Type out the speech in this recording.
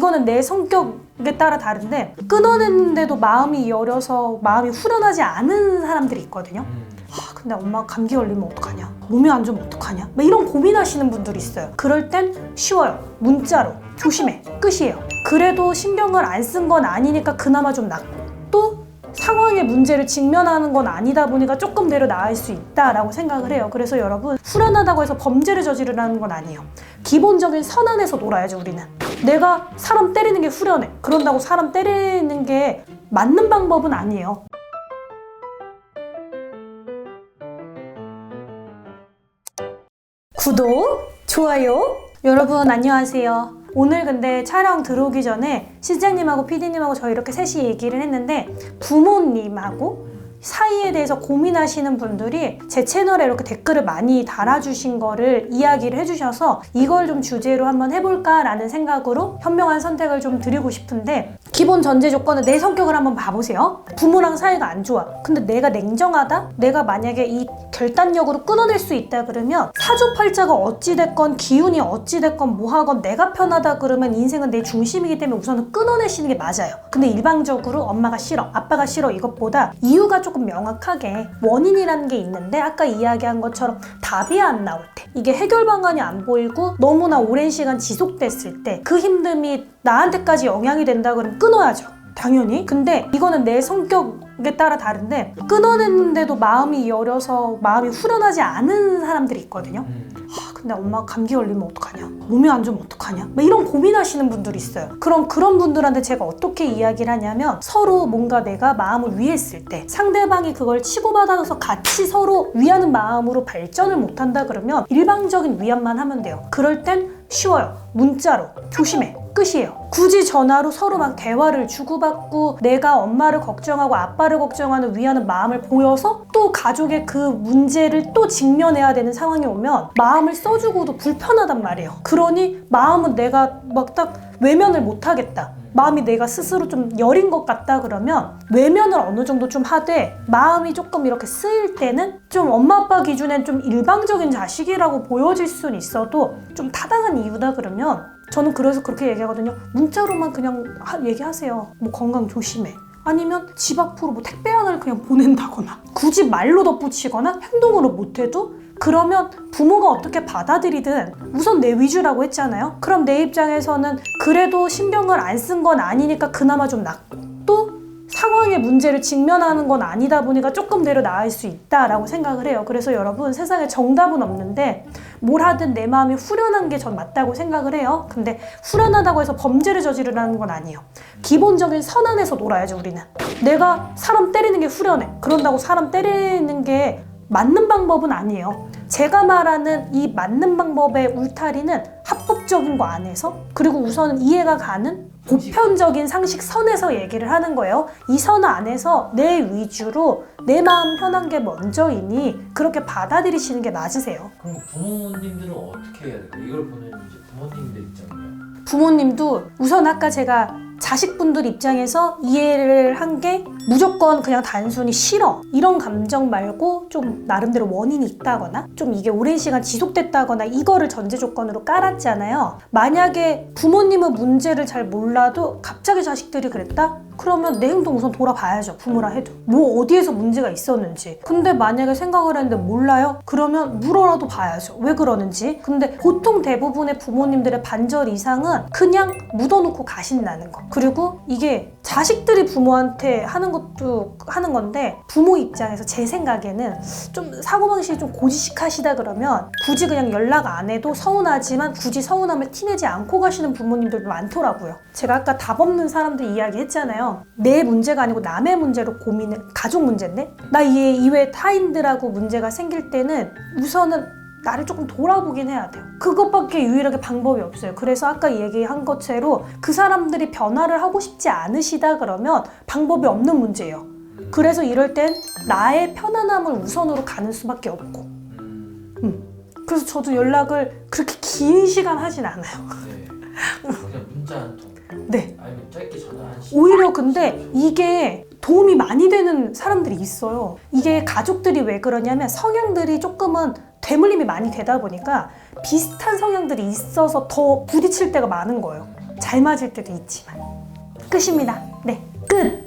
이거는 내 성격에 따라 다른데 끊어냈는데도 마음이 여려서 마음이 후련하지 않은 사람들이 있거든요. 근데 엄마가 감기 걸리면 어떡하냐? 몸이 안 좋으면 어떡하냐? 막 이런 고민하시는 분들이 있어요. 그럴 땐 쉬워요. 문자로 조심해. 끝이에요. 그래도 신경을 안 쓴 건 아니니까 그나마 좀 낫고, 또 상황의 문제를 직면하는 건 아니다 보니까 조금 내려 나을 수 있다라고 생각을 해요. 그래서 여러분, 후련하다고 해서 범죄를 저지르라는 건 아니에요. 기본적인 선 안에서 놀아야죠, 우리는. 내가 사람 때리는 게 후련해. 그런다고 사람 때리는 게 맞는 방법은 아니에요. 구독, 좋아요. 여러분 안녕하세요. 오늘 근데 촬영 들어오기 전에 실장님하고 PD님하고 저희 이렇게 셋이 얘기를 했는데, 부모님하고 사이에 대해서 고민하시는 분들이 제 채널에 이렇게 댓글을 많이 달아주신 거를 이야기를 해주셔서 이걸 좀 주제로 한번 해볼까 라는 생각으로 현명한 선택을 좀 드리고 싶은데, 기본 전제 조건은 내 성격을 한번 봐보세요. 부모랑 사이가 안 좋아. 근데 내가 냉정하다? 내가 만약에 이 결단력으로 끊어낼 수 있다 그러면, 사주팔자가 어찌됐건 기운이 어찌됐건 뭐하건 내가 편하다 그러면 인생은 내 중심이기 때문에 우선은 끊어내시는 게 맞아요. 근데 일방적으로 엄마가 싫어, 아빠가 싫어 이것보다 이유가 조금 명확하게 원인이라는 게 있는데, 아까 이야기한 것처럼 답이 안 나올 때, 이게 해결 방안이 안 보이고 너무나 오랜 시간 지속됐을 때 그 힘듦이 나한테까지 영향이 된다 그러면 끊어야죠, 당연히. 근데 이거는 내 성격에 따라 다른데, 끊어냈는데도 마음이 여려서 마음이 후련하지 않은 사람들이 있거든요. 근데 엄마가 감기 걸리면 어떡하냐? 몸이 안 좋으면 어떡하냐? 막 이런 고민하시는 분들이 있어요. 그럼 그런 분들한테 제가 어떻게 이야기를 하냐면, 서로 뭔가 내가 마음을 위했을 때 상대방이 그걸 치고받아서 같이 서로 위하는 마음으로 발전을 못한다 그러면 일방적인 위안만 하면 돼요. 그럴 땐 쉬워요. 문자로 조심해. 끝이에요. 굳이 전화로 서로 막 대화를 주고받고 내가 엄마를 걱정하고 아빠를 걱정하는 위하는 마음을 보여서 또 가족의 그 문제를 또 직면해야 되는 상황이 오면 마음을 써주고도 불편하단 말이에요. 그러니 마음은 내가 막 딱 외면을 못하겠다, 마음이 내가 스스로 좀 여린 것 같다 그러면 외면을 어느 정도 좀 하되, 마음이 조금 이렇게 쓰일 때는 좀 엄마 아빠 기준엔 좀 일방적인 자식이라고 보여질 수는 있어도 좀 타당한 이유다 그러면, 저는 그래서 그렇게 얘기하거든요. 문자로만 그냥 얘기하세요. 뭐 건강 조심해. 아니면 집 앞으로 뭐 택배 하나를 그냥 보낸다거나, 굳이 말로 덧붙이거나 행동으로 못해도, 그러면 부모가 어떻게 받아들이든 우선 내 위주라고 했잖아요. 그럼 내 입장에서는 그래도 신경을 안 쓴 건 아니니까 그나마 좀 낫고, 또 상황의 문제를 직면하는 건 아니다 보니까 조금 내려 나을 수 있다라고 생각을 해요. 그래서 여러분, 세상에 정답은 없는데 뭘 하든 내 마음이 후련한 게 전 맞다고 생각을 해요. 근데 후련하다고 해서 범죄를 저지르라는 건 아니에요. 기본적인 선 안에서 놀아야죠, 우리는. 내가 사람 때리는 게 후련해. 그런다고 사람 때리는 게 맞는 방법은 아니에요. 제가 말하는 이 맞는 방법의 울타리는 합법적인 거 안에서, 그리고 우선은 이해가 가는 보편적인 상식 선에서 얘기를 하는 거예요. 이 선 안에서 내 위주로 내 마음 편한 게 먼저이니 그렇게 받아들이시는 게 맞으세요. 그럼 부모님들은 어떻게 해야 돼요? 이걸 보는 이제 부모님들 입장이에요. 부모님도 우선 아까 제가 자식분들 입장에서 이해를 한 게, 무조건 그냥 단순히 싫어 이런 감정 말고 좀 나름대로 원인이 있다거나 좀 이게 오랜 시간 지속됐다거나 이거를 전제 조건으로 깔았잖아요. 만약에 부모님은 문제를 잘 몰라도 갑자기 자식들이 그랬다? 그러면 내 행동 우선 돌아봐야죠. 부모라 해도 뭐 어디에서 문제가 있었는지. 근데 만약에 생각을 했는데 몰라요? 그러면 물어라도 봐야죠, 왜 그러는지. 근데 보통 대부분의 부모님들의 반절 이상은 그냥 묻어놓고 가신다는 거. 그리고 이게 자식들이 부모한테 하는 것도 하는 건데, 부모 입장에서 제 생각에는 좀 사고방식이 좀 고지식하시다 그러면 굳이 그냥 연락 안 해도 서운하지만 굳이 서운함을 티내지 않고 가시는 부모님들도 많더라고요. 제가 아까 답 없는 사람들 이야기 했잖아요. 내 문제가 아니고 남의 문제로 고민을, 가족 문제인데 나 이외에 타인들하고 문제가 생길 때는 우선은 나를 조금 돌아보긴 해야 돼요. 그것밖에 유일하게 방법이 없어요. 그래서 아까 얘기한 것처럼 그 사람들이 변화를 하고 싶지 않으시다 그러면 방법이 없는 문제예요. 그래서 이럴 땐 나의 편안함을 우선으로 가는 수밖에 없고. 그래서 저도 연락을 그렇게 긴 시간 하진 않아요. 네. 그냥 문자 한 통. 네. 아니면 짧게 전화 한 시. 오히려 근데 이게 도움이 많이 되는 사람들이 있어요. 이게 가족들이 왜 그러냐면, 성향들이 조금은 대물림이 많이 되다 보니까 비슷한 성향들이 있어서 더 부딪힐 때가 많은 거예요. 잘 맞을 때도 있지만 끝입니다. 네, 끝!